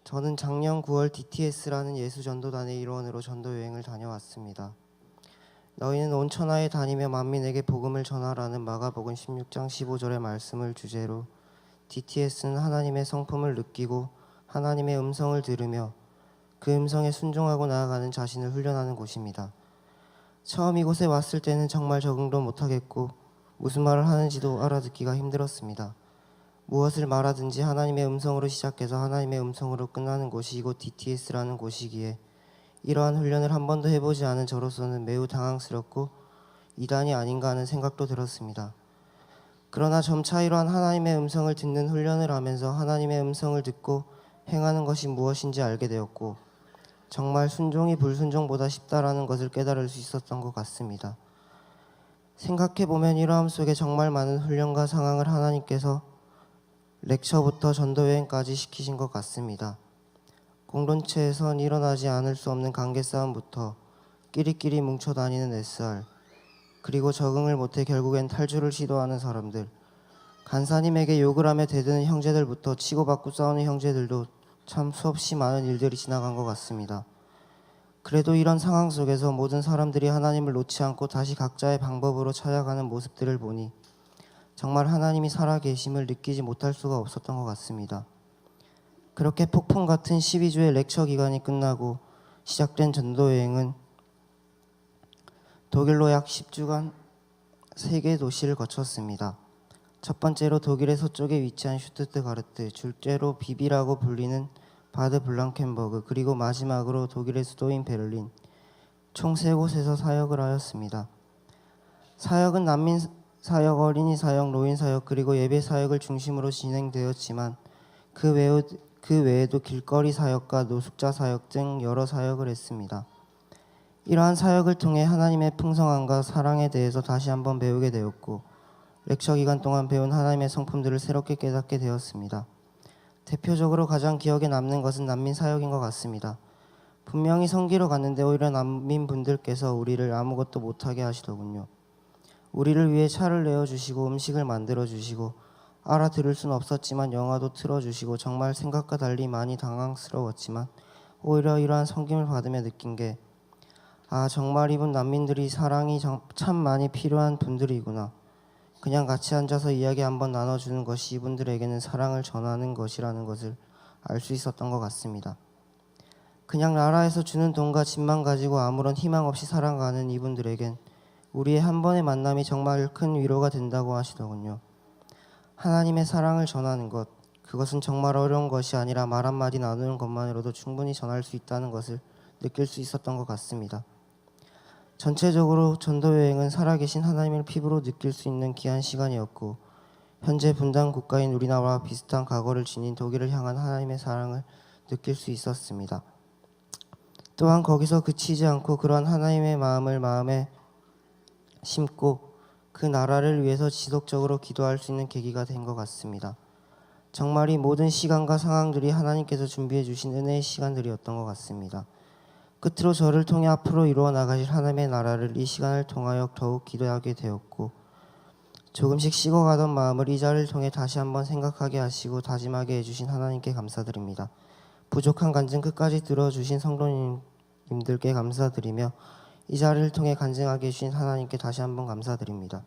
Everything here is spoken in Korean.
저는 작년 9월 DTS라는 예수전도단의 일원으로 전도여행을 다녀왔습니다. 너희는 온 천하에 다니며 만민에게 복음을 전하라는 마가복음 16장 15절의 말씀을 주제로 DTS는 하나님의 성품을 느끼고 하나님의 음성을 들으며 그 음성에 순종하고 나아가는 자신을 훈련하는 곳입니다. 처음 이곳에 왔을 때는 정말 적응도 못하겠고 무슨 말을 하는지도 알아듣기가 힘들었습니다. 무엇을 말하든지 하나님의 음성으로 시작해서 하나님의 음성으로 끝나는 곳이 이곳 DTS라는 곳이기에 이러한 훈련을 한 번도 해보지 않은 저로서는 매우 당황스럽고 이단이 아닌가 하는 생각도 들었습니다. 그러나 점차 이러한 하나님의 음성을 듣는 훈련을 하면서 하나님의 음성을 듣고 행하는 것이 무엇인지 알게 되었고 정말 순종이 불순종보다 쉽다라는 것을 깨달을 수 있었던 것 같습니다. 생각해보면 이러함 속에 정말 많은 훈련과 상황을 하나님께서 렉처부터 전도여행까지 시키신 것 같습니다. 공동체에선 일어나지 않을 수 없는 관계싸움부터 끼리끼리 뭉쳐 다니는 SR, 그리고 적응을 못해 결국엔 탈주를 시도하는 사람들, 간사님에게 욕을 하며 대드는 형제들부터 치고받고 싸우는 형제들도 참 수없이 많은 일들이 지나간 것 같습니다. 그래도 이런 상황 속에서 모든 사람들이 하나님을 놓지 않고 다시 각자의 방법으로 찾아가는 모습들을 보니 정말 하나님이 살아계심을 느끼지 못할 수가 없었던 것 같습니다. 그렇게 폭풍 같은 12주의 렉처 기간이 끝나고 시작된 전도여행은 독일로 약 10주간 3개 도시를 거쳤습니다. 첫 번째로 독일의 서쪽에 위치한 슈투트가르트, 둘째로 비비라고 불리는 바드 블랑켄버그, 그리고 마지막으로 독일의 수도인 베를린, 총 3곳에서 사역을 하였습니다. 사역은 난민 사역, 어린이 사역, 노인 사역, 그리고 예배 사역을 중심으로 진행되었지만 그 외에도 길거리 사역과 노숙자 사역 등 여러 사역을 했습니다. 이러한 사역을 통해 하나님의 풍성함과 사랑에 대해서 다시 한번 배우게 되었고 렉처 기간 동안 배운 하나님의 성품들을 새롭게 깨닫게 되었습니다. 대표적으로 가장 기억에 남는 것은 난민 사역인 것 같습니다. 분명히 섬기러 갔는데 오히려 난민분들께서 우리를 아무것도 못하게 하시더군요. 우리를 위해 차를 내어주시고 음식을 만들어주시고 알아들을 수는 없었지만 영화도 틀어주시고 정말 생각과 달리 많이 당황스러웠지만 오히려 이러한 섬김을 받으며 느낀 게 정말 이분 난민들이 사랑이 참 많이 필요한 분들이구나. 그냥 같이 앉아서 이야기 한번 나눠주는 것이 이분들에게는 사랑을 전하는 것이라는 것을 알 수 있었던 것 같습니다. 그냥 나라에서 주는 돈과 집만 가지고 아무런 희망 없이 살아가는 이분들에겐 우리의 한 번의 만남이 정말 큰 위로가 된다고 하시더군요. 하나님의 사랑을 전하는 것, 그것은 정말 어려운 것이 아니라 말 한마디 나누는 것만으로도 충분히 전할 수 있다는 것을 느낄 수 있었던 것 같습니다. 전체적으로 전도여행은 살아계신 하나님을 피부로 느낄 수 있는 귀한 시간이었고 현재 분단 국가인 우리나라와 비슷한 과거를 지닌 독일을 향한 하나님의 사랑을 느낄 수 있었습니다. 또한 거기서 그치지 않고 그러한 하나님의 마음을 마음에 심고 그 나라를 위해서 지속적으로 기도할 수 있는 계기가 된 것 같습니다. 정말 이 모든 시간과 상황들이 하나님께서 준비해 주신 은혜의 시간들이었던 것 같습니다. 끝으로 저를 통해 앞으로 이루어 나가실 하나님의 나라를 이 시간을 통하여 더욱 기도하게 되었고 조금씩 식어가던 마음을 이 자리를 통해 다시 한번 생각하게 하시고 다짐하게 해주신 하나님께 감사드립니다. 부족한 간증 끝까지 들어주신 성도님들께 감사드리며 이 자리를 통해 간증하게 해주신 하나님께 다시 한번 감사드립니다.